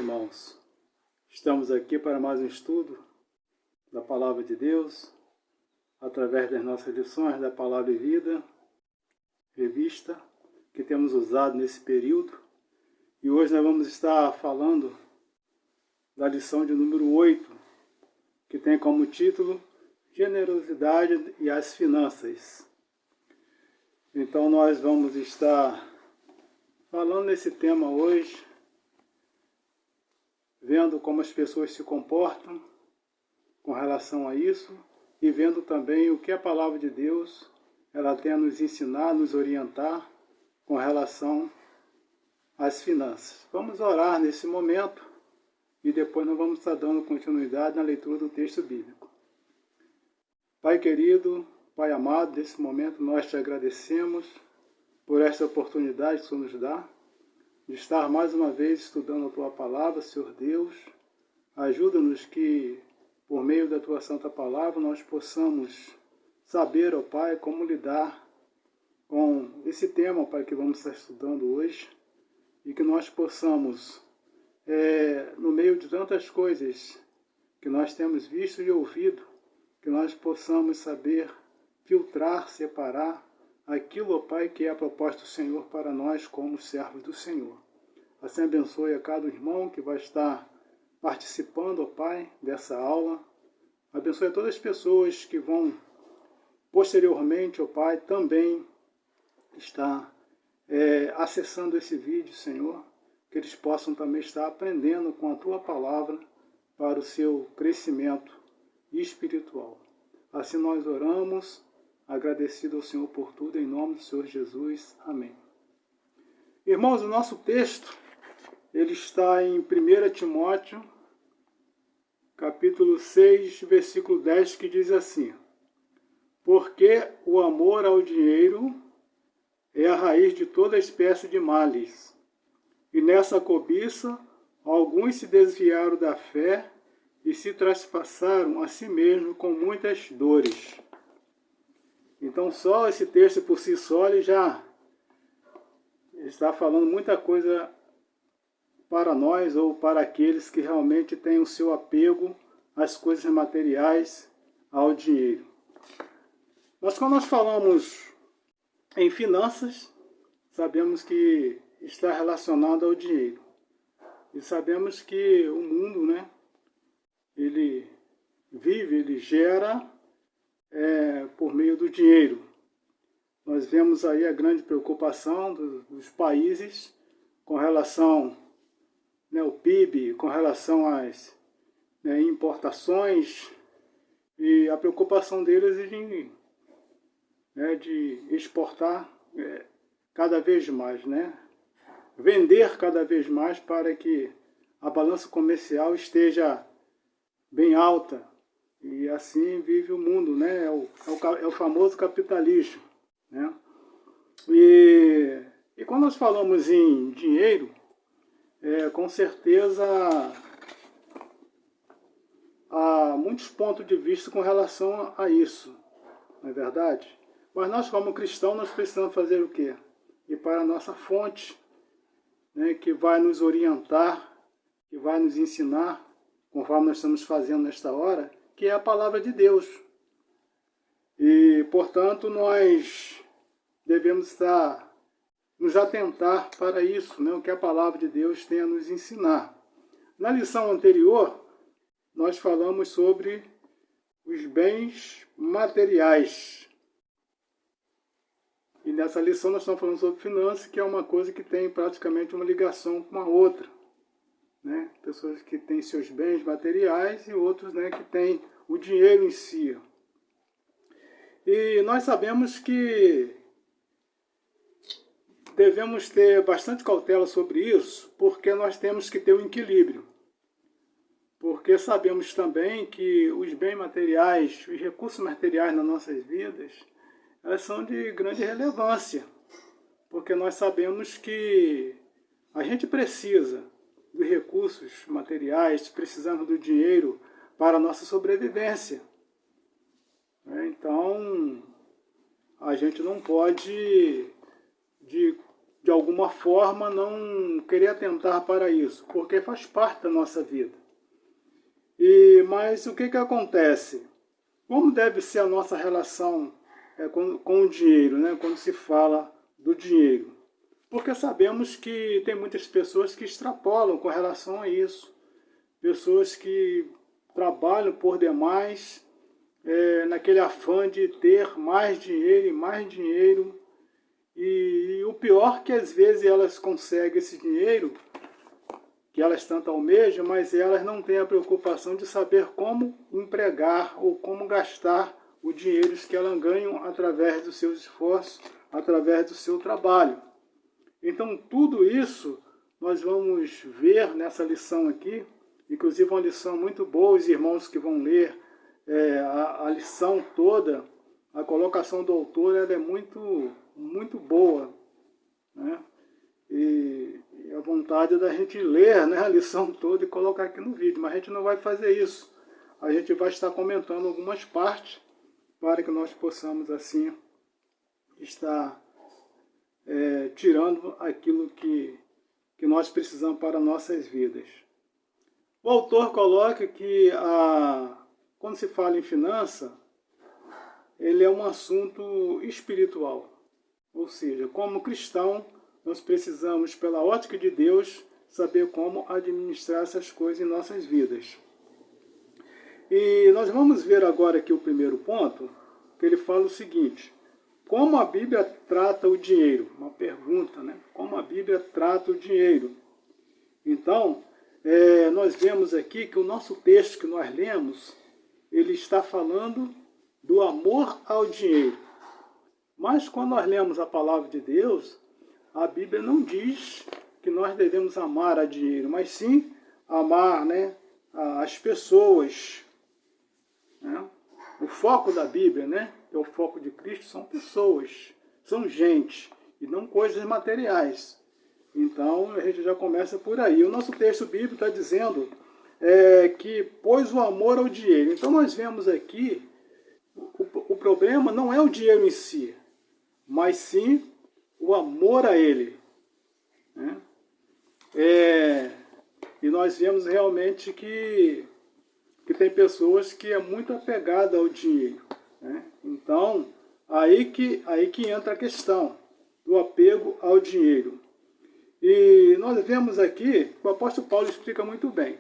irmãos. Estamos aqui para mais um estudo da Palavra de Deus, através das nossas lições da Palavra e Vida, revista, que temos usado nesse período. E hoje nós vamos estar falando da lição de número 8, que tem como título Generosidade e as Finanças. Então nós vamos estar falando nesse tema hoje, vendo como as pessoas se comportam com relação a isso e vendo também o que a Palavra de Deus ela tem a nos ensinar, nos orientar com relação às finanças. Vamos orar nesse momento e depois nós vamos estar dando continuidade na leitura do texto bíblico. Pai querido, Pai amado, nesse momento nós te agradecemos por esta oportunidade que o Senhor nos dá de estar mais uma vez estudando a Tua Palavra, Senhor Deus. Ajuda-nos que, por meio da Tua Santa Palavra, nós possamos saber, ó Pai, como lidar com esse tema, ó Pai, que vamos estar estudando hoje, e que nós possamos, no meio de tantas coisas que nós temos visto e ouvido, que nós possamos saber filtrar, separar aquilo, ó Pai, que é a proposta do Senhor para nós como servos do Senhor. Assim abençoe a cada irmão que vai estar participando, ó Pai, dessa aula. Abençoe a todas as pessoas que vão posteriormente, ó Pai, também estar acessando esse vídeo, Senhor, que eles possam também estar aprendendo com a Tua Palavra para o seu crescimento espiritual. Assim nós oramos, agradecido ao Senhor por tudo, em nome do Senhor Jesus. Amém. Irmãos, o nosso texto, ele está em 1 Timóteo, capítulo 6, versículo 10, que diz assim: porque o amor ao dinheiro é a raiz de toda espécie de males, e nessa cobiça alguns se desviaram da fé e se traspassaram a si mesmos com muitas dores. Então só esse texto por si só ele já está falando muita coisa para nós ou para aqueles que realmente têm o seu apego às coisas materiais, ao dinheiro. Mas quando nós falamos em finanças, sabemos que está relacionado ao dinheiro. E sabemos que o mundo, né, ele vive, ele gera por meio do dinheiro. Nós vemos aí a grande preocupação dos países com relação, ao PIB, com relação às importações, e a preocupação deles de exportar cada vez mais, vender cada vez mais para que a balança comercial esteja bem alta. E assim vive o mundo, é o famoso capitalismo. E quando nós falamos em dinheiro, com certeza há muitos pontos de vista com relação a isso, não é verdade? Mas nós, como cristãos, nós precisamos fazer o quê? Ir para a nossa fonte, que vai nos orientar, que vai nos ensinar, conforme nós estamos fazendo nesta hora, que é a Palavra de Deus. E, portanto, nós devemos nos atentar para isso, o que a Palavra de Deus tem a nos ensinar. Na lição anterior, nós falamos sobre os bens materiais. E nessa lição nós estamos falando sobre finanças, que é uma coisa que tem praticamente uma ligação com a outra. Pessoas que têm seus bens materiais e outros que têm o dinheiro em si. E nós sabemos que devemos ter bastante cautela sobre isso, porque nós temos que ter um equilíbrio. Porque sabemos também que os bens materiais, os recursos materiais nas nossas vidas, elas são de grande relevância. Porque nós sabemos que a gente precisa dos recursos materiais, precisamos do dinheiro para a nossa sobrevivência. Então, a gente não pode, de de alguma forma, não querer atentar para isso, porque faz parte da nossa vida. Mas o que acontece? Como deve ser a nossa relação com o dinheiro, né? Quando se fala do dinheiro? Porque sabemos que tem muitas pessoas que extrapolam com relação a isso. Pessoas que trabalham por demais, naquele afã de ter mais dinheiro e mais dinheiro. E o pior é que às vezes elas conseguem esse dinheiro, que elas tanto almejam, mas elas não têm a preocupação de saber como empregar ou como gastar o dinheiro que elas ganham através dos seus esforços, através do seu trabalho. Então tudo isso nós vamos ver nessa lição aqui, inclusive uma lição muito boa, os irmãos que vão ler a lição toda, a colocação do autor ela é muito boa, né? E a vontade da gente ler, né, a lição toda e colocar aqui no vídeo, mas a gente não vai fazer isso. A gente vai estar comentando algumas partes para que nós possamos assim estar tirando aquilo que nós precisamos para nossas vidas. O autor coloca que quando se fala em finança, ele é um assunto espiritual. Ou seja, como cristão, nós precisamos, pela ótica de Deus, saber como administrar essas coisas em nossas vidas. E nós vamos ver agora aqui o primeiro ponto, que ele fala o seguinte: como a Bíblia trata o dinheiro? Uma pergunta, né? Como a Bíblia trata o dinheiro? Então, nós vemos aqui que o nosso texto que nós lemos, ele está falando do amor ao dinheiro. Mas quando nós lemos a palavra de Deus, a Bíblia não diz que nós devemos amar a dinheiro, mas sim amar, né, as pessoas. Né? O foco da Bíblia, né, que é o foco de Cristo, são pessoas, são gente, e não coisas materiais. Então a gente já começa por aí. O nosso texto bíblico está dizendo que pôs o amor ao dinheiro. Então nós vemos aqui, o problema não é o dinheiro em si, mas sim o amor a ele. Né? E nós vemos realmente que tem pessoas que é muito apegada ao dinheiro. Né? Então, aí que entra a questão do apego ao dinheiro. E nós vemos aqui que o apóstolo Paulo explica muito bem.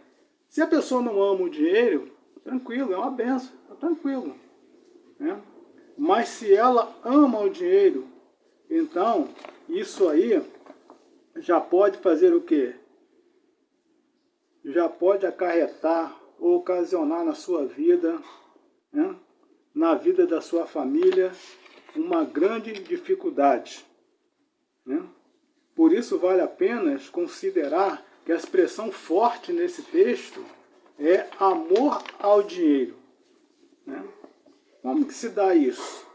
Se a pessoa não ama o dinheiro, tranquilo, é uma benção, tá tranquilo. Né? Mas se ela ama o dinheiro, então isso aí já pode fazer o quê? Já pode acarretar ou ocasionar na sua vida, né, na vida da sua família, uma grande dificuldade. Né? Por isso vale a pena considerar que a expressão forte nesse texto é amor ao dinheiro. Né? Como que se dá isso?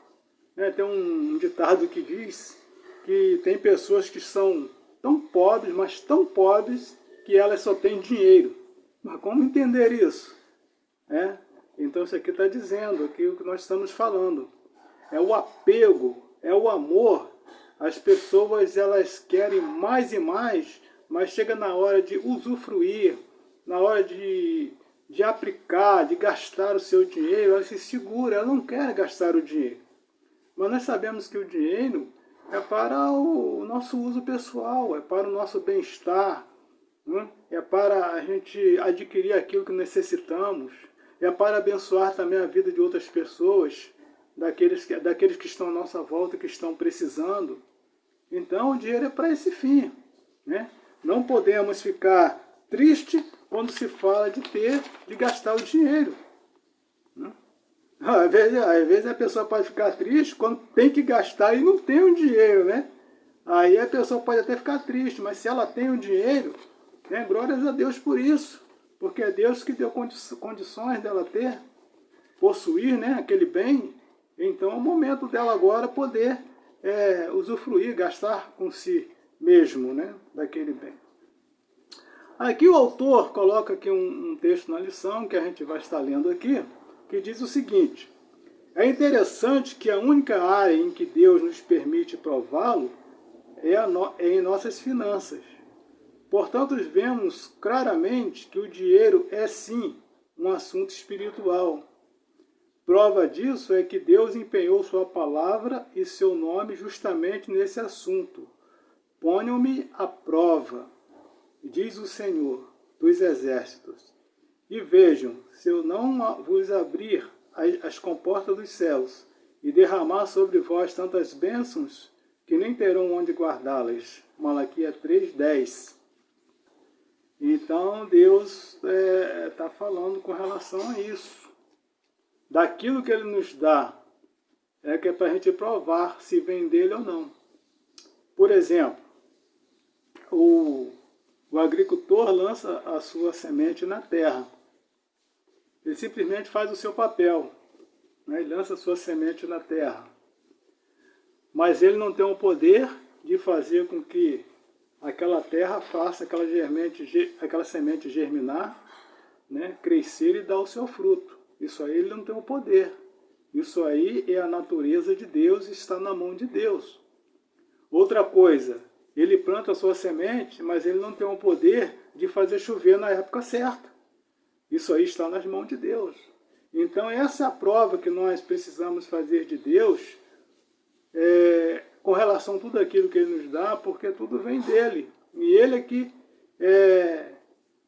Tem um ditado que diz que tem pessoas que são tão pobres, mas tão pobres, que elas só têm dinheiro. Mas como entender isso? Então isso aqui está dizendo aqui o que nós estamos falando. É o apego, é o amor. As pessoas elas querem mais e mais, mas chega na hora de usufruir, na hora de aplicar, de gastar o seu dinheiro, ela se segura, ela não quer gastar o dinheiro. Mas nós sabemos que o dinheiro é para o nosso uso pessoal, é para o nosso bem-estar, né? É para a gente adquirir aquilo que necessitamos, é para abençoar também a vida de outras pessoas, daqueles que estão à nossa volta, que estão precisando. Então o dinheiro é para esse fim. Né? Não podemos ficar tristes quando se fala de gastar o dinheiro. Né? Às vezes a pessoa pode ficar triste quando tem que gastar e não tem o dinheiro, né? Aí a pessoa pode até ficar triste, mas se ela tem o dinheiro, né, glórias a Deus por isso, porque é Deus que deu condições dela possuir, né, aquele bem. Então é o momento dela agora poder usufruir, gastar com si mesmo, né, daquele bem. Aqui o autor coloca aqui um texto na lição, que a gente vai estar lendo aqui, que diz o seguinte: é interessante que a única área em que Deus nos permite prová-lo é em nossas finanças. Portanto, vemos claramente que o dinheiro é sim um assunto espiritual. Prova disso é que Deus empenhou sua palavra e seu nome justamente nesse assunto. Ponham-me à prova, diz o Senhor dos Exércitos, e vejam, se eu não vos abrir as comportas dos céus e derramar sobre vós tantas bênçãos que nem terão onde guardá-las. Malaquias 3:10. Então Deus está falando com relação a isso. Daquilo que Ele nos dá, que é para a gente provar se vem dele ou não. Por exemplo, o agricultor lança a sua semente na terra. Ele simplesmente faz o seu papel, né? Ele lança a sua semente na terra. Mas ele não tem o poder de fazer com que aquela terra faça aquela semente germinar, né? Crescer e dar o seu fruto. Isso aí ele não tem o poder. Isso aí é a natureza de Deus e está na mão de Deus. Outra coisa, ele planta a sua semente, mas ele não tem o poder de fazer chover na época certa. Isso aí está nas mãos de Deus. Então essa é a prova que nós precisamos fazer de Deus com relação a tudo aquilo que Ele nos dá, porque tudo vem dEle. E Ele é que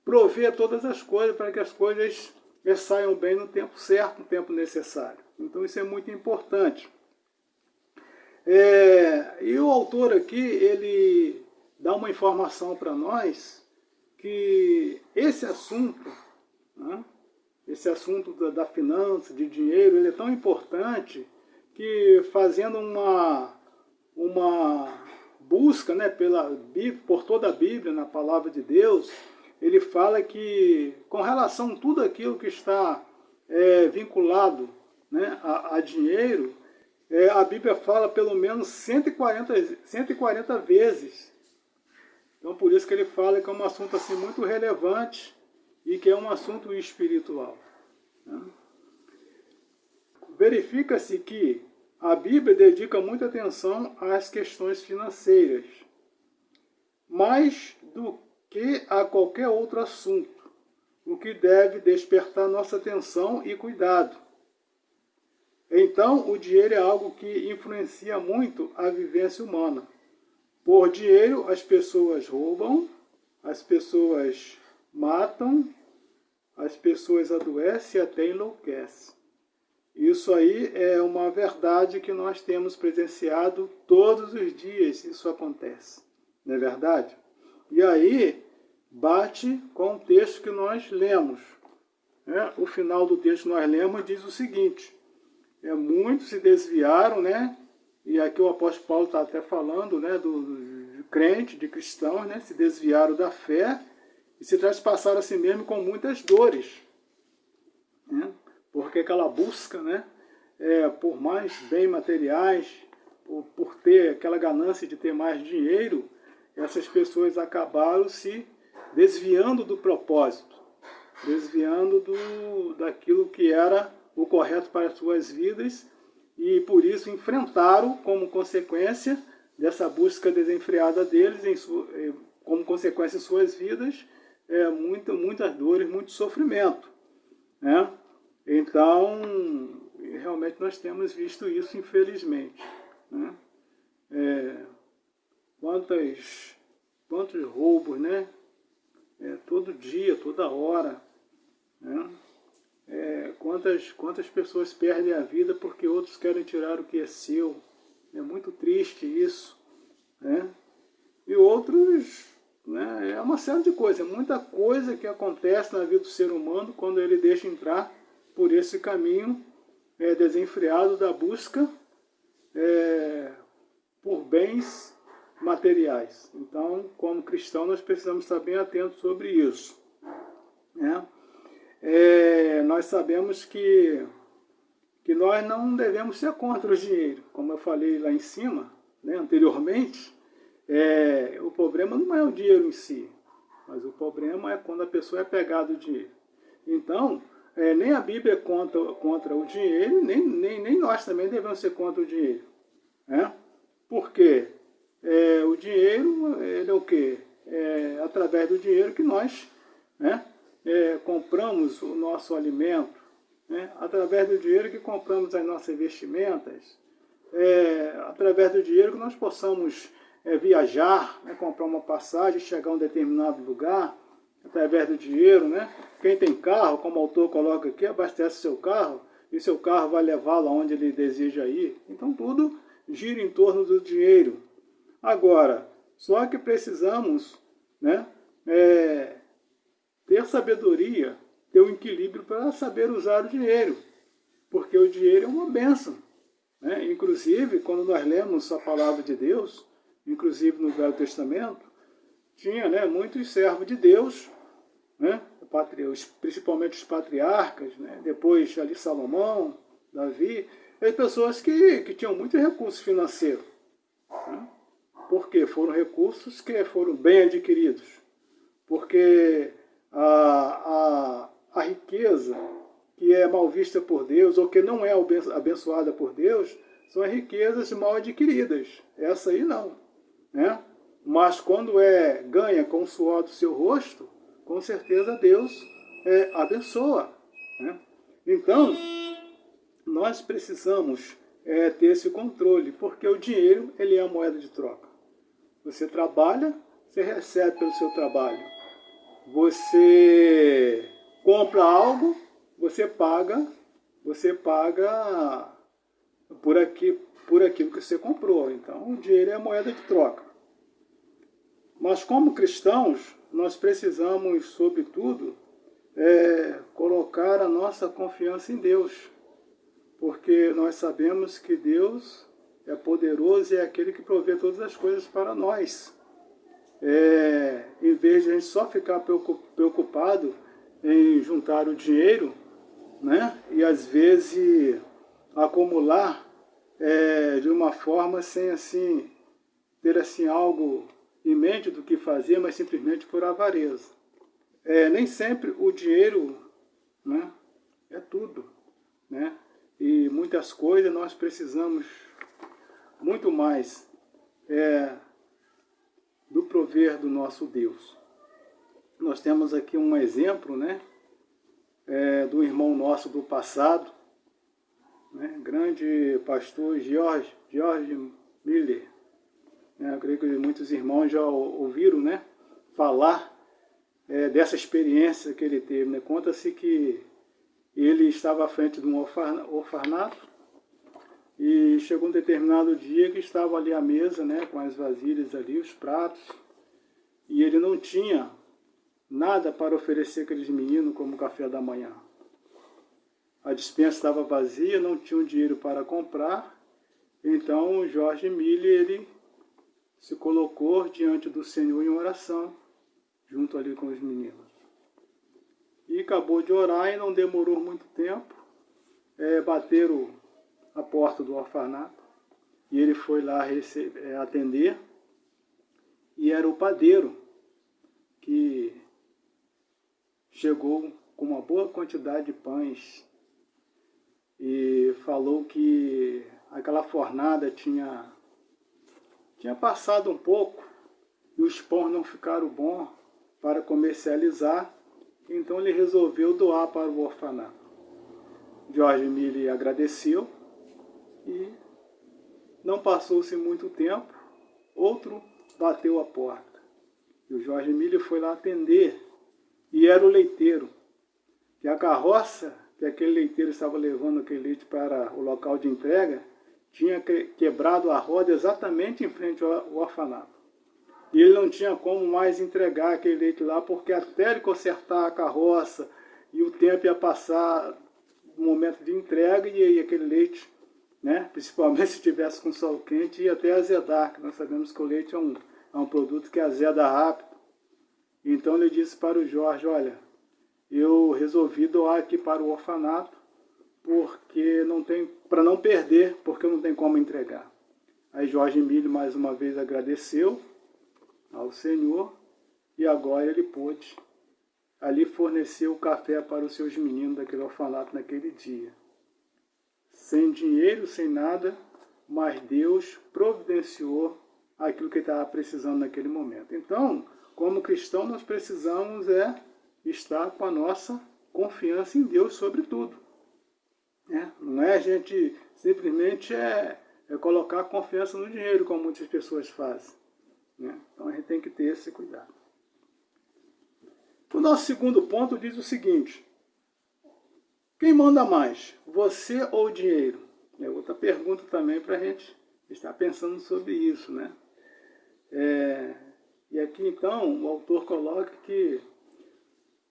provê todas as coisas para que as coisas saiam bem no tempo certo, no tempo necessário. Então isso é muito importante. E o autor aqui, ele dá uma informação para nós que esse assunto, né, esse assunto da finança, de dinheiro, ele é tão importante que fazendo uma busca, né, por toda a Bíblia, na palavra de Deus, ele fala que com relação a tudo aquilo que está vinculado, né, a dinheiro, a Bíblia fala pelo menos 140 vezes. Então por isso que ele fala que é um assunto assim, muito relevante e que é um assunto espiritual, né? Verifica-se que a Bíblia dedica muita atenção às questões financeiras, mais do que a qualquer outro assunto, o que deve despertar nossa atenção e cuidado. Então, o dinheiro é algo que influencia muito a vivência humana. Por dinheiro, as pessoas roubam, as pessoas matam, as pessoas adoecem e até enlouquecem. Isso aí é uma verdade que nós temos presenciado todos os dias, isso acontece, não é verdade? E aí, bate com o texto que nós lemos, né? O final do texto que nós lemos diz o seguinte: muitos se desviaram, né? E aqui o apóstolo Paulo está até falando, né, do crente, de cristãos, né? Se desviaram da fé e se traspassaram a si mesmo com muitas dores, né? Porque aquela busca, né, por mais bens materiais, por ter aquela ganância de ter mais dinheiro, essas pessoas acabaram se desviando do propósito, desviando daquilo que era o correto para as suas vidas, e por isso enfrentaram, como consequência dessa busca desenfreada deles, como consequência em suas vidas, muitas dores, muito sofrimento, né? Então, realmente nós temos visto isso, infelizmente, né? Quantos roubos, né? Todo dia, toda hora, né? Quantas pessoas perdem a vida porque outros querem tirar o que é seu. É muito triste isso, né? E outros, né, é uma série de coisas, muita coisa que acontece na vida do ser humano quando ele deixa entrar por esse caminho desenfreado da busca por bens materiais. Então, como cristão, nós precisamos estar bem atentos sobre isso, né? Nós sabemos que nós não devemos ser contra o dinheiro, como eu falei lá em cima, né, anteriormente. O problema não é o dinheiro em si, mas o problema é quando a pessoa é pegada do dinheiro. Então, nem a Bíblia é contra o dinheiro, nem nós também devemos ser contra o dinheiro, né? Por quê? o dinheiro, ele é o quê? É através do dinheiro que nós, né, compramos o nosso alimento, né, através do dinheiro que compramos as nossas vestimentas, através do dinheiro que nós possamos viajar, né, comprar uma passagem, chegar a um determinado lugar, através do dinheiro, né? Quem tem carro, como o autor coloca aqui, abastece seu carro, e seu carro vai levá-lo aonde ele deseja ir. Então tudo gira em torno do dinheiro. Agora, só que precisamos, né, ter sabedoria, ter um equilíbrio para saber usar o dinheiro, porque o dinheiro é uma bênção, né? Inclusive, quando nós lemos a palavra de Deus, inclusive no Velho Testamento, tinha, né, muitos servos de Deus, né, principalmente os patriarcas, né, depois ali Salomão, Davi, pessoas que tinham muito recurso financeiro, né, porque foram recursos que foram bem adquiridos, porque a riqueza que é mal vista por Deus, ou que não é abençoada por Deus, são as riquezas mal adquiridas. Essa aí não, né? Mas quando ganha com o suor do seu rosto, com certeza Deus abençoa, né? Então, nós precisamos ter esse controle, porque o dinheiro ele é a moeda de troca. Você trabalha, você recebe pelo seu trabalho. Você compra algo, você paga por aquilo que você comprou. Então, o dinheiro é a moeda de troca. Mas como cristãos, nós precisamos, sobretudo, colocar a nossa confiança em Deus, porque nós sabemos que Deus é poderoso e é aquele que provê todas as coisas para nós. Em vez de a gente só ficar preocupado em juntar o dinheiro, né, e às vezes acumular de uma forma sem assim ter assim algo em mente do que fazer, mas simplesmente por avareza. Nem sempre o dinheiro, né, é tudo, né? E muitas coisas nós precisamos muito mais do prover do nosso Deus. Nós temos aqui um exemplo, né, do irmão nosso do passado, né, grande pastor George Miller. Eu creio que muitos irmãos já ouviram, né, falar dessa experiência que ele teve, né? Conta-se que ele estava à frente de um orfanato e chegou um determinado dia que estava ali à mesa, né, com as vasilhas ali, os pratos, e ele não tinha nada para oferecer àqueles meninos como café da manhã. A despensa estava vazia, não tinha dinheiro para comprar, então o George Miller, ele se colocou diante do Senhor em oração, junto ali com os meninos. E acabou de orar e não demorou muito tempo, bateram a porta do orfanato, e ele foi lá atender, e era o padeiro, que chegou com uma boa quantidade de pães, e falou que aquela fornada tinha passado um pouco, e os pães não ficaram bons para comercializar, então ele resolveu doar para o orfanato. George Miller agradeceu, e não passou-se muito tempo, outro bateu a porta. E o George Miller foi lá atender, e era o leiteiro, que a carroça que aquele leiteiro estava levando aquele leite para o local de entrega, tinha quebrado a roda exatamente em frente ao orfanato. E ele não tinha como mais entregar aquele leite lá, porque até ele consertar a carroça e o tempo ia passar no momento de entrega, e aí aquele leite, né, principalmente se tivesse com sol quente, ia até azedar, que nós sabemos que o leite é um produto que azeda rápido. Então ele disse para o Jorge: olha, eu resolvi doar aqui para o orfanato, porque para não perder, porque não tem como entregar. Aí George Miller mais uma vez agradeceu ao Senhor, e agora ele pôde ali fornecer o café para os seus meninos daquele orfanato naquele dia. Sem dinheiro, sem nada, mas Deus providenciou aquilo que ele estava precisando naquele momento. Então, como cristão, nós precisamos estar com a nossa confiança em Deus sobre tudo. Né? Não é a gente simplesmente colocar confiança no dinheiro, como muitas pessoas fazem. Né? Então a gente tem que ter esse cuidado. O nosso segundo ponto diz o seguinte: quem manda mais, você ou o dinheiro? É outra pergunta também para a gente estar pensando sobre isso, né? E aqui então o autor coloca que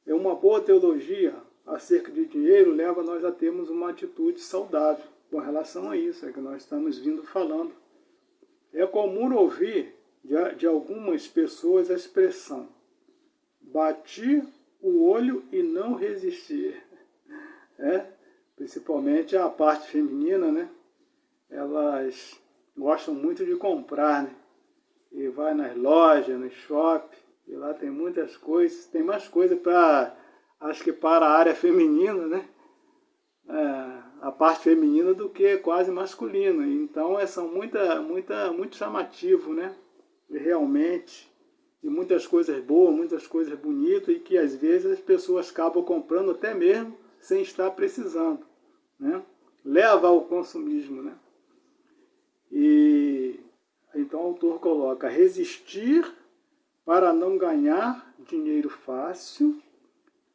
uma boa teologia acerca de dinheiro leva nós a termos uma atitude saudável com relação a isso, que nós estamos vindo falando. É comum ouvir de algumas pessoas a expressão bati o olho e não resistir. Principalmente a parte feminina, né? Elas gostam muito de comprar, né? E vai nas lojas, no shopping, e lá tem muitas coisas, tem mais coisa acho que para a área feminina, né? A parte feminina do que quase masculina. Então são muito chamativo, né? E realmente, e muitas coisas boas, muitas coisas bonitas, e que às vezes as pessoas acabam comprando até mesmo sem estar precisando, né? Leva ao consumismo, né? E então o autor coloca: resistir para não ganhar dinheiro fácil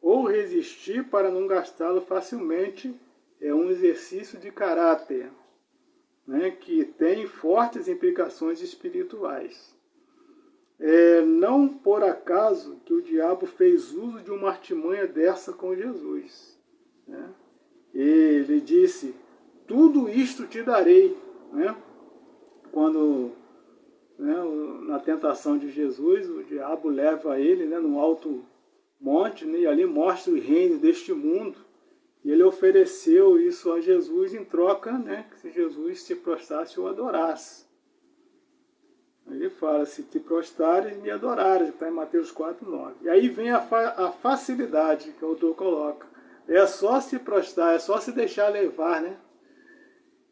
ou resistir para não gastá-lo facilmente é um exercício de caráter, né, que tem fortes implicações espirituais. Não por acaso que o diabo fez uso de uma artimanha dessa com Jesus. Né? Ele disse: tudo isto te darei. Né? Quando, né, na tentação de Jesus, o diabo leva ele, né, num alto monte, né, e ali mostra o reino deste mundo. E ele ofereceu isso a Jesus em troca, né, que se Jesus se prostrasse ou adorasse. Ele fala: se te prostrares, me adorares, está em Mateus 4:9. E aí vem a facilidade que o autor coloca. É só se prostrar, é só se deixar levar, né?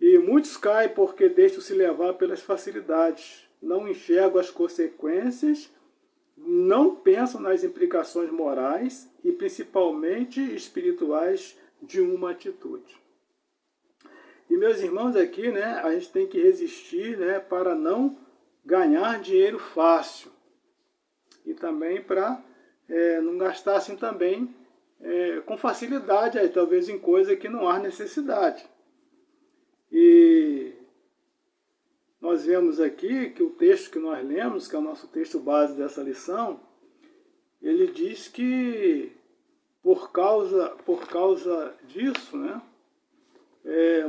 E muitos caem porque deixam-se levar pelas facilidades, não enxergam as consequências, não pensam nas implicações morais e principalmente espirituais de uma atitude. E meus irmãos, aqui, né, a gente tem que resistir, né, para não ganhar dinheiro fácil e também para não gastar assim também com facilidade, aí, talvez em coisa que não há necessidade. E nós vemos aqui que o texto que nós lemos, que é o nosso texto base dessa lição, ele diz que por causa disso, né,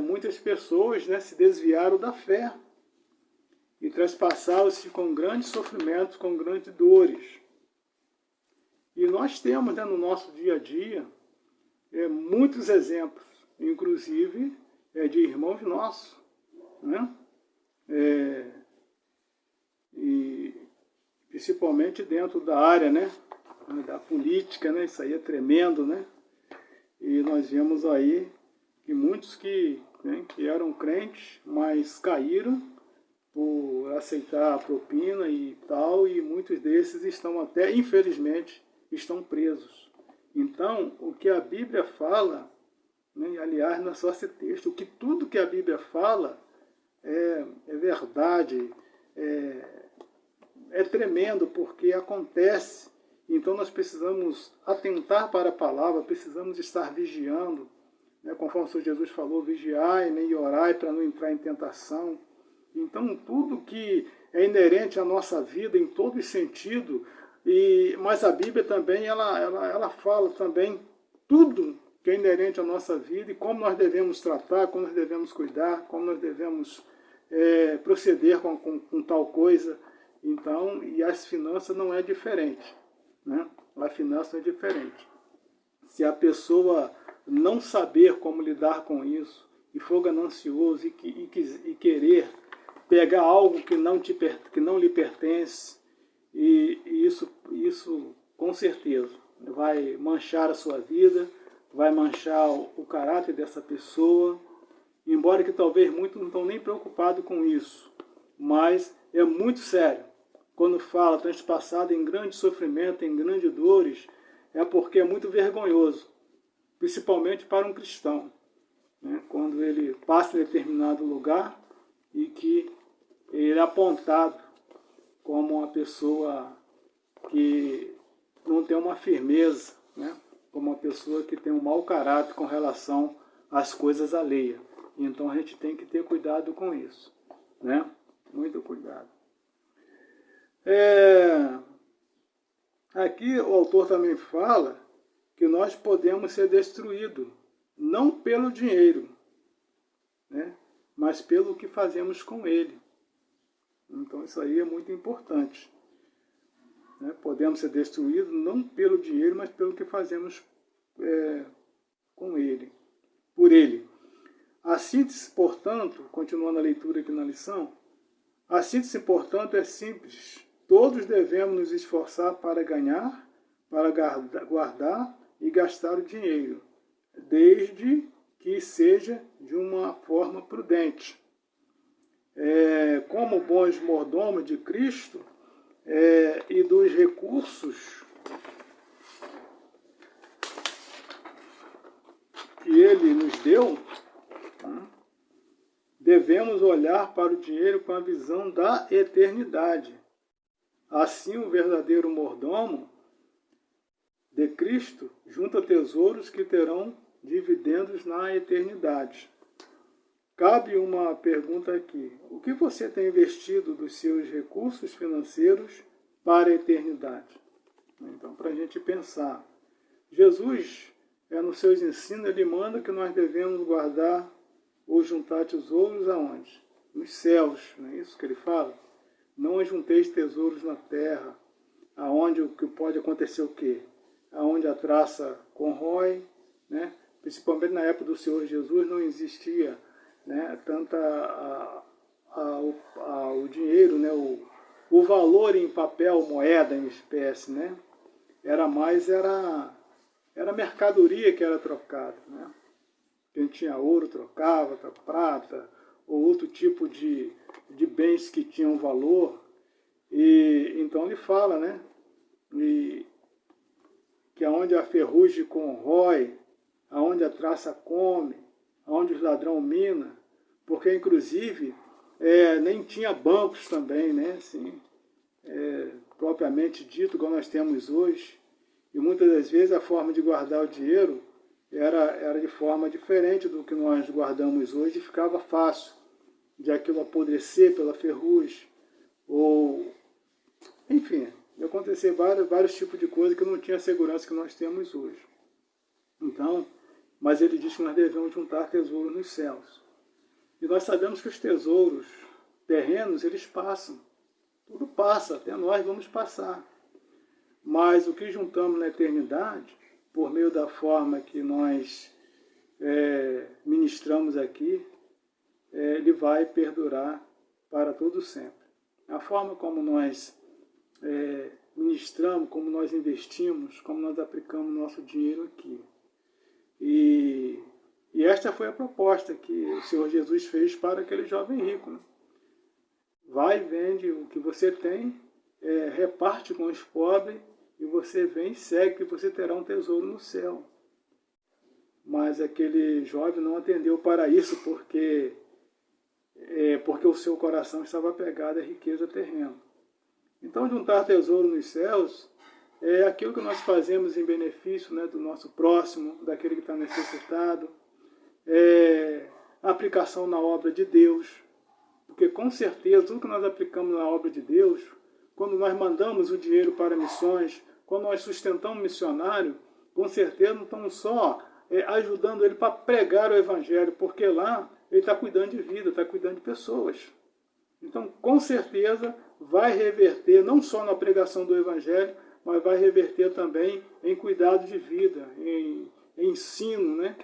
muitas pessoas, né, se desviaram da fé e trespassaram-se com grandes sofrimentos, com grandes dores. E nós temos, né, no nosso dia a dia muitos exemplos, inclusive de irmãos nossos, né? E principalmente dentro da área, né, da política, né? Isso aí é tremendo, né? E nós vemos aí que muitos que eram crentes, mas caíram por aceitar a propina e tal, e muitos desses estão até, infelizmente, estão presos. Então, o que a Bíblia fala, né, aliás, não é só esse texto, tudo que a Bíblia fala é verdade, é tremendo, porque acontece. Então nós precisamos atentar para a palavra, precisamos estar vigiando, né, conforme o Senhor Jesus falou: vigiai, né, e orai para não entrar em tentação. Então tudo que é inerente à nossa vida em todo os sentidos, mas a Bíblia também ela fala também tudo que é inerente à nossa vida e como nós devemos tratar, como nós devemos cuidar, como nós devemos proceder com tal coisa. Então, e as finanças não é diferente, né? A finança é diferente. Se a pessoa não saber como lidar com isso e for ganancioso e querer pegar algo que não lhe pertence, e isso com certeza vai manchar a sua vida, vai manchar o caráter dessa pessoa, embora que talvez muitos não estão nem preocupados com isso, mas é muito sério. Quando fala transpassado em grande sofrimento, em grandes dores, é porque é muito vergonhoso, principalmente para um cristão, né? Quando ele passa em determinado lugar e que ele é apontado como uma pessoa que não tem uma firmeza, né? Como uma pessoa que tem um mau caráter com relação às coisas alheias. Então a gente tem que ter cuidado com isso, né? Muito cuidado. Aqui o autor também fala que nós podemos ser destruídos, não pelo dinheiro, né? Mas pelo que fazemos com ele. Então isso aí é muito importante. Né? Podemos ser destruídos não pelo dinheiro, mas pelo que fazemos com ele, por ele. A síntese, portanto, continuando a leitura aqui na lição, a síntese, portanto, é simples. Todos devemos nos esforçar para ganhar, para guardar e gastar o dinheiro, desde que seja de uma forma prudente. Como bons mordomos de Cristo e dos recursos que Ele nos deu, devemos olhar para o dinheiro com a visão da eternidade. Assim, o verdadeiro mordomo de Cristo junta tesouros que terão dividendos na eternidade. Cabe uma pergunta aqui. O que você tem investido dos seus recursos financeiros para a eternidade? Então, para a gente pensar. Jesus, nos seus ensinos, ele manda que nós devemos guardar ou juntar tesouros aonde? Nos céus, não é isso que ele fala? Não ajunteis tesouros na terra, aonde o que pode acontecer o quê? Aonde a traça corrói, né? Principalmente na época do Senhor Jesus não existia, né, o dinheiro, né, o valor em papel, moeda, em espécie, né? Era mercadoria que era trocada, né? Quem tinha ouro trocava, prata, ou outro tipo de bens que tinham valor. E então ele fala, né? Que aonde a ferrugem corrói, aonde a traça come, aonde os ladrão mina, porque inclusive nem tinha bancos também, né? Assim, propriamente dito, igual nós temos hoje. E muitas das vezes a forma de guardar o dinheiro era de forma diferente do que nós guardamos hoje e ficava fácil de aquilo apodrecer pela ferrugem, ou, enfim, de acontecer vários tipos de coisas que não tinha a segurança que nós temos hoje. Então, mas ele diz que nós devemos juntar tesouros nos céus. E nós sabemos que os tesouros terrenos, eles passam. Tudo passa, até nós vamos passar. Mas o que juntamos na eternidade, por meio da forma que nós ministramos aqui, ele vai perdurar para todo sempre. A forma como nós ministramos, como nós investimos, como nós aplicamos nosso dinheiro aqui. E esta foi a proposta que o Senhor Jesus fez para aquele jovem rico, né? Vai, vende o que você tem, reparte com os pobres, e você vem e segue, que você terá um tesouro no céu. Mas aquele jovem não atendeu para isso, porque o seu coração estava apegado à riqueza terrena. Então, juntar tesouro nos céus é aquilo que nós fazemos em benefício, né, do nosso próximo, daquele que está necessitado, a aplicação na obra de Deus, porque com certeza tudo que nós aplicamos na obra de Deus, quando nós mandamos o dinheiro para missões, quando nós sustentamos missionário, com certeza não estamos só ajudando ele para pregar o Evangelho, porque lá ele está cuidando de vida, está cuidando de pessoas. Então, com certeza, vai reverter não só na pregação do Evangelho, mas vai reverter também em cuidado de vida, em ensino, né,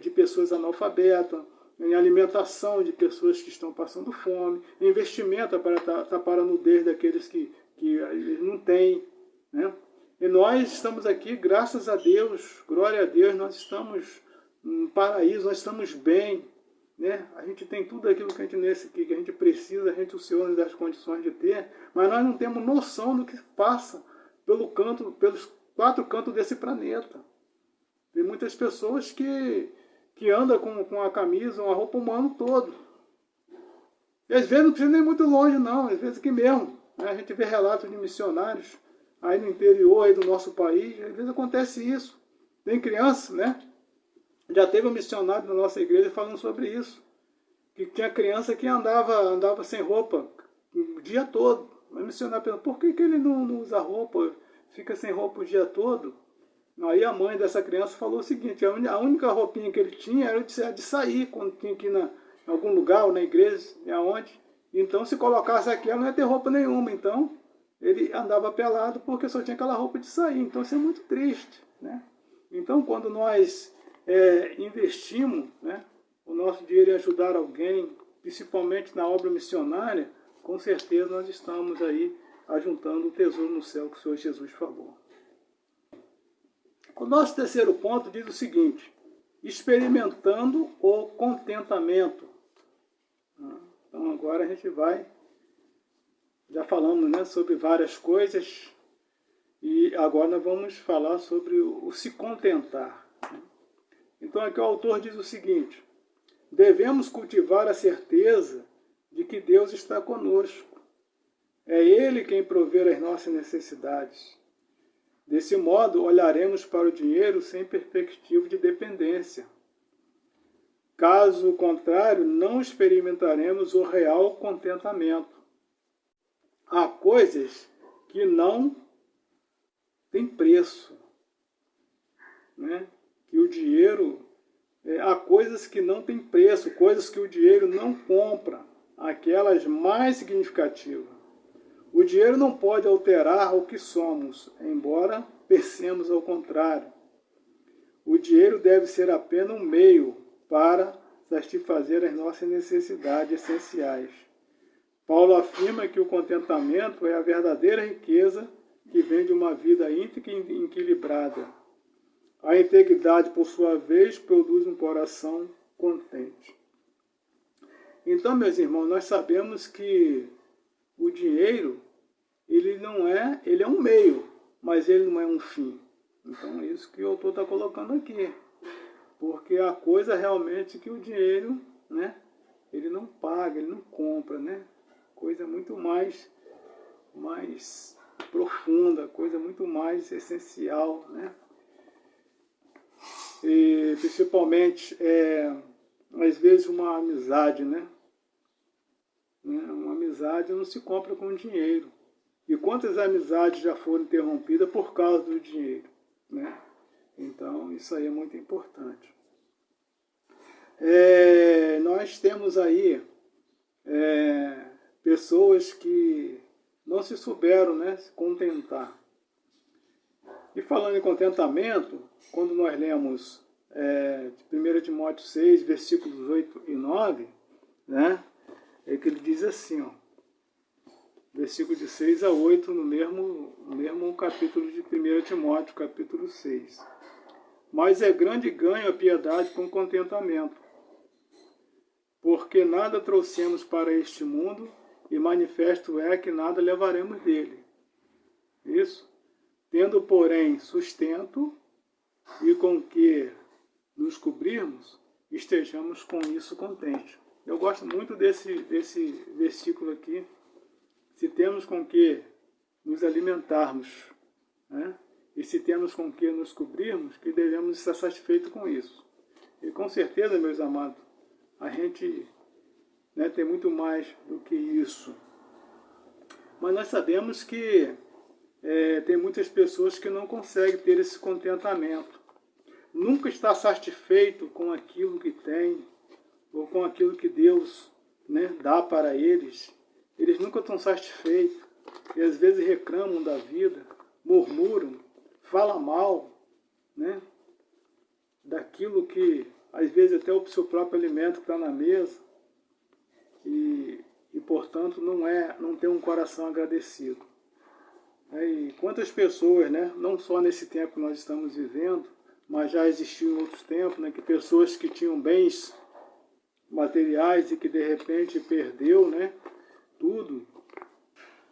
de pessoas analfabetas, em alimentação de pessoas que estão passando fome, em investimento para tapar a nudez daqueles que não têm, né? E nós estamos aqui, graças a Deus, glória a Deus, nós estamos no paraíso, nós estamos bem, né? A gente tem tudo aquilo que a gente precisa, o Senhor nos dá as condições de ter, mas nós não temos noção do que passa pelos 4 cantos desse planeta. Tem muitas pessoas que andam com a camisa, uma roupa, o ano todo. E às vezes não precisa nem muito longe, não, às vezes aqui mesmo. Né? A gente vê relatos de missionários aí no interior aí do nosso país, às vezes acontece isso. Tem criança, né? Já teve um missionário na nossa igreja falando sobre isso. Que tinha criança que andava sem roupa o dia todo. Mas o missionário perguntou, por que ele não usa roupa, fica sem roupa o dia todo? Aí a mãe dessa criança falou o seguinte, a única roupinha que ele tinha era de sair, quando tinha que ir em algum lugar, ou na igreja, aonde. Então se colocasse aqui, ela não ia ter roupa nenhuma. Então ele andava pelado porque só tinha aquela roupa de sair. Então isso é muito triste, né? Então quando nós investimos, né, o nosso dinheiro em ajudar alguém, principalmente na obra missionária, com certeza nós estamos aí ajuntando o tesouro no céu que o Senhor Jesus falou. O nosso terceiro ponto diz o seguinte, experimentando o contentamento. Então agora a gente já falamos, né, sobre várias coisas, e agora nós vamos falar sobre o se contentar. Então aqui o autor diz o seguinte, devemos cultivar a certeza de que Deus está conosco. É Ele quem provê as nossas necessidades. Desse modo, olharemos para o dinheiro sem perspectiva de dependência. Caso contrário, não experimentaremos o real contentamento. Há coisas que não têm preço, né? Que o dinheiro, há coisas que não têm preço, coisas que o dinheiro não compra, aquelas mais significativas. O dinheiro não pode alterar o que somos, embora pensemos ao contrário. O dinheiro deve ser apenas um meio para satisfazer as nossas necessidades essenciais. Paulo afirma que o contentamento é a verdadeira riqueza que vem de uma vida íntegra e equilibrada. A integridade, por sua vez, produz um coração contente. Então, meus irmãos, nós sabemos que o dinheiro, ele é um meio, mas ele não é um fim. Então, é isso que o autor está colocando aqui. Porque a coisa realmente que o dinheiro, né, ele não paga, ele não compra, né? Coisa muito mais profunda, coisa muito mais essencial, né? E principalmente, às vezes, uma amizade, né? Uma amizade não se compra com dinheiro. E quantas amizades já foram interrompidas por causa do dinheiro, né? Então, isso aí é muito importante. Nós temos aí pessoas que não se souberam, né, se contentar. E falando em contentamento, quando nós lemos 1 Timóteo 6, versículos 8 e 9, né, é que ele diz assim, ó, versículo de 6 a 8, no mesmo capítulo de 1 Timóteo, capítulo 6. Mas é grande ganho a piedade com contentamento, porque nada trouxemos para este mundo, e manifesto é que nada levaremos dele. Isso. Tendo, porém, sustento, e com que nos cobrirmos, estejamos com isso contentes. Eu gosto muito desse versículo aqui. Se temos com que nos alimentarmos, né? E se temos com que nos cobrirmos, que devemos estar satisfeitos com isso. E com certeza, meus amados, a gente, né, tem muito mais do que isso. Mas nós sabemos que tem muitas pessoas que não conseguem ter esse contentamento. Nunca está satisfeito com aquilo que tem, ou com aquilo que Deus, né, dá para eles. Eles nunca estão satisfeitos. E às vezes reclamam da vida, murmuram, falam mal, né, daquilo que, às vezes, até o seu próprio alimento que está na mesa. E portanto, não tem um coração agradecido. E quantas pessoas, né, não só nesse tempo que nós estamos vivendo, mas já existiu em outros tempos, né, que pessoas que tinham bens materiais e que de repente perdeu, né, tudo,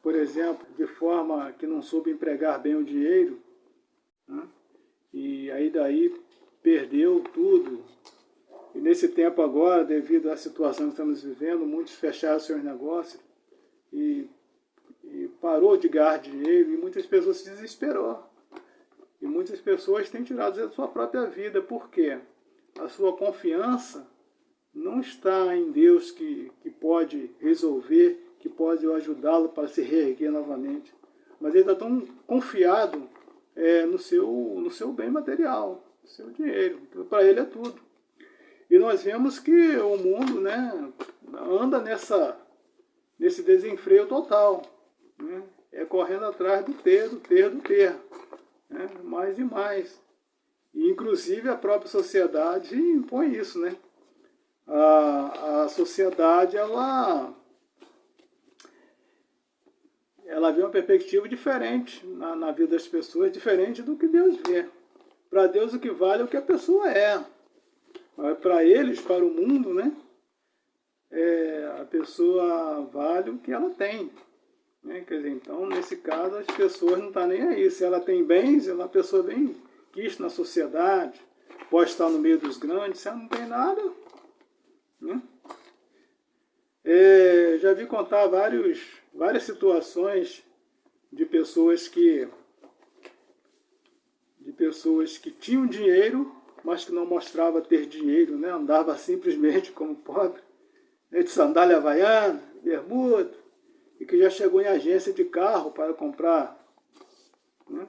por exemplo, de forma que não soube empregar bem o dinheiro, né, e aí daí perdeu tudo. E nesse tempo agora, devido à situação que estamos vivendo, muitos fecharam seus negócios e parou de ganhar dinheiro e muitas pessoas se desesperou. E muitas pessoas têm tirado a sua própria vida. Por quê? A sua confiança não está em Deus que pode resolver, que pode ajudá-lo para se reerguer novamente. Mas ele está tão confiado no seu bem material, no seu dinheiro. Para ele é tudo. E nós vemos que o mundo, né, anda nesse desenfreio total. Né? É correndo atrás do ter, né? Mais e mais. E, inclusive, a própria sociedade impõe isso, né? A sociedade, ela vê uma perspectiva diferente na vida das pessoas, diferente do que Deus vê. Para Deus, o que vale é o que a pessoa é. Mas para eles, para o mundo, né? A pessoa vale o que ela tem. Né? Quer dizer, então, nesse caso, as pessoas não estão nem aí. Se ela tem bens, ela é uma pessoa bem quista na sociedade, pode estar no meio dos grandes. Se ela não tem nada, né? Já vi contar várias situações de pessoas que tinham dinheiro, mas que não mostrava ter dinheiro, né? Andava simplesmente como pobre, né? De sandália havaiana, bermuda, e que já chegou em agência de carro para comprar, né?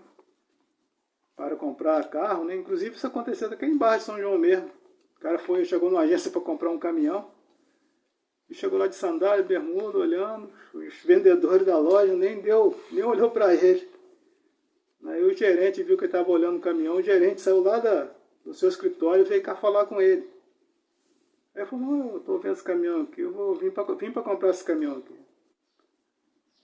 Para comprar carro, né? Inclusive isso aconteceu aqui embaixo de São João mesmo. O cara chegou numa agência para comprar um caminhão, e chegou lá de sandália, bermuda, olhando, os vendedores da loja nem olhou para ele. Aí o gerente viu que ele estava olhando o caminhão, o gerente saiu lá do seu escritório e veio cá falar com ele. Aí ele falou, eu estou vendo esse caminhão aqui, eu vou vir para comprar esse caminhão aqui.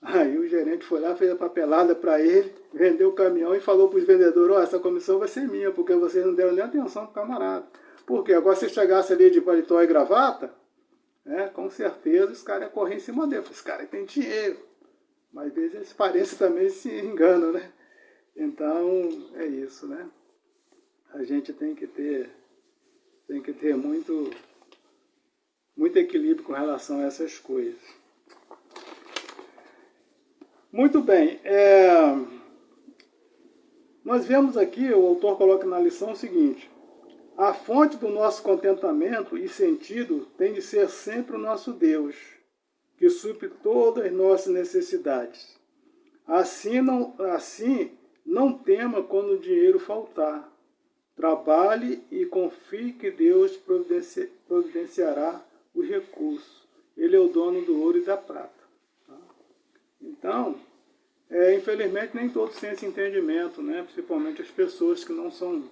Aí o gerente foi lá, fez a papelada para ele, vendeu o caminhão e falou para os vendedores, essa comissão vai ser minha, porque vocês não deram nem atenção para o camarada. Por quê? Agora se chegasse ali de paletó e gravata, com certeza os caras iam correr em cima dele. Esse cara tem dinheiro. Mas às vezes eles parecem também se enganam, né? Então, é isso, né? A gente tem que ter muito equilíbrio com relação a essas coisas. Muito bem. Nós vemos aqui, o autor coloca na lição o seguinte: a fonte do nosso contentamento e sentido tem de ser sempre o nosso Deus, que supre todas as nossas necessidades. Assim não tema quando o dinheiro faltar. Trabalhe e confie que Deus providenciará os recursos. Ele é o dono do ouro e da prata. Então, infelizmente nem todos têm esse entendimento, né? Principalmente as pessoas que não são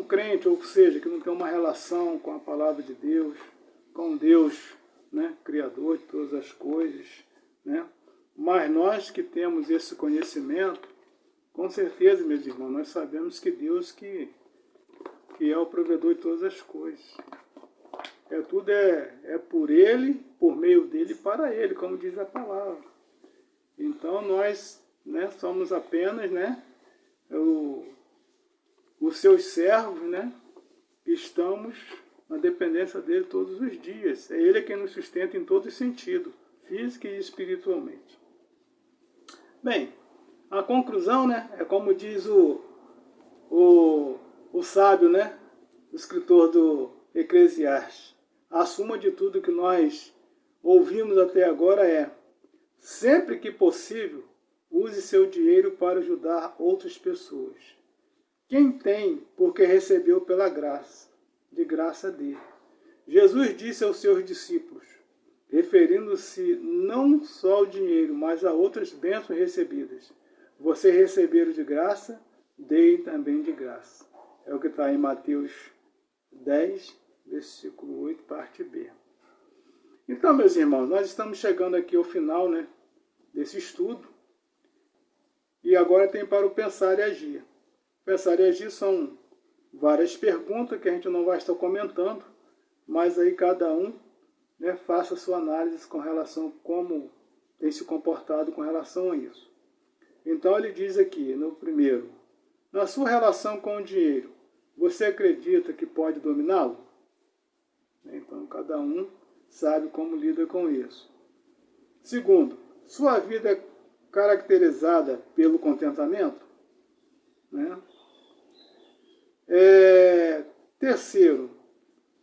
crentes, ou seja, que não têm uma relação com a palavra de Deus, com Deus, né? Criador de todas as coisas, né? Mas nós que temos esse conhecimento, com certeza, meus irmãos, nós sabemos que Deus que é o provedor de todas as coisas. Tudo é por Ele, por meio dEle e para Ele, como diz a palavra. Então nós, né, somos apenas, né, os seus servos, né, que estamos na dependência dEle todos os dias. É Ele quem nos sustenta em todo sentido, físico e espiritualmente. Bem, a conclusão, né, é como diz o sábio, né, o escritor do Eclesiastes. A suma de tudo que nós ouvimos até agora é: sempre que possível, use seu dinheiro para ajudar outras pessoas. Quem tem, porque recebeu pela graça, de graça dele. Jesus disse aos seus discípulos, referindo-se não só ao dinheiro, mas a outras bênçãos recebidas: vocês receberam de graça, deem também de graça. É o que está em Mateus 10, versículo 8, parte B. Então, meus irmãos, nós estamos chegando aqui ao final, né, desse estudo. E agora tem para o pensar e agir. Pensar e agir são várias perguntas que a gente não vai estar comentando, mas aí cada um, né, faça a sua análise com relação a como tem se comportado com relação a isso. Então ele diz aqui, no primeiro, na sua relação com o dinheiro, você acredita que pode dominá-lo? Então cada um sabe como lida com isso. Segundo, sua vida é caracterizada pelo contentamento? Né? Terceiro,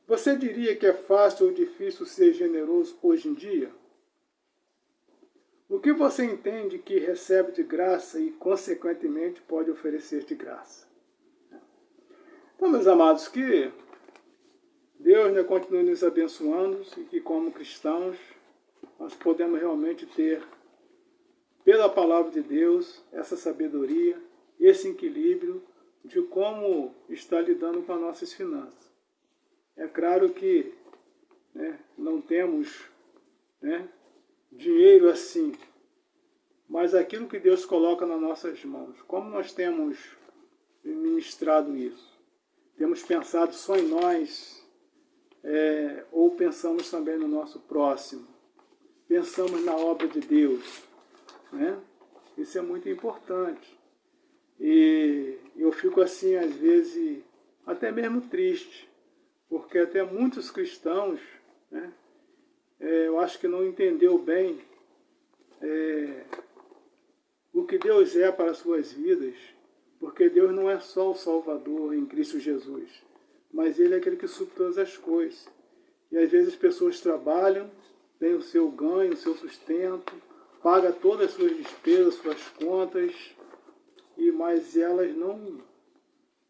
você diria que é fácil ou difícil ser generoso hoje em dia? O que você entende que recebe de graça e, consequentemente, pode oferecer de graça? Então, meus amados, que Deus, né, continue nos abençoando e que, como cristãos, nós podemos realmente ter, pela palavra de Deus, essa sabedoria, esse equilíbrio de como está lidando com as nossas finanças. É claro que, né, não temos, né, dinheiro assim, mas aquilo que Deus coloca nas nossas mãos, como nós temos ministrado isso? Temos pensado só em nós, ou pensamos também no nosso próximo? Pensamos na obra de Deus, né? Isso é muito importante. E eu fico assim, às vezes, até mesmo triste, porque até muitos cristãos, né, eu acho que não entendeu bem o que Deus é para as suas vidas, porque Deus não é só o Salvador em Cristo Jesus, mas Ele é aquele que supre todas as coisas. E às vezes as pessoas trabalham, têm o seu ganho, o seu sustento, pagam todas as suas despesas, suas contas, mas elas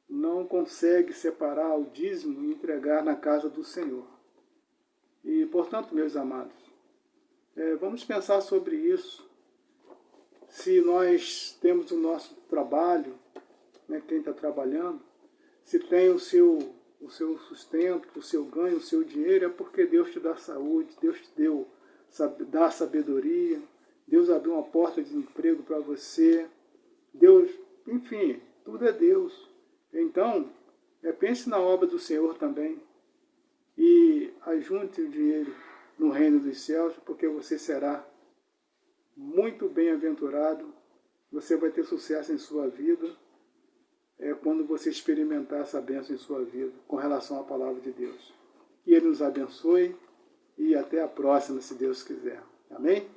não conseguem separar o dízimo e entregar na casa do Senhor. E, portanto, meus amados, vamos pensar sobre isso. Se nós temos o nosso trabalho, né, quem está trabalhando, se tem o seu sustento, o seu ganho, o seu dinheiro, é porque Deus te dá saúde, Deus te dá sabedoria, Deus abriu uma porta de emprego para você, Deus, enfim, tudo é Deus. Então, pense na obra do Senhor também e ajunte o dinheiro no reino dos céus, porque você será muito bem-aventurado, você vai ter sucesso em sua vida, quando você experimentar essa bênção em sua vida, com relação à palavra de Deus. Que Ele nos abençoe e até a próxima, se Deus quiser. Amém?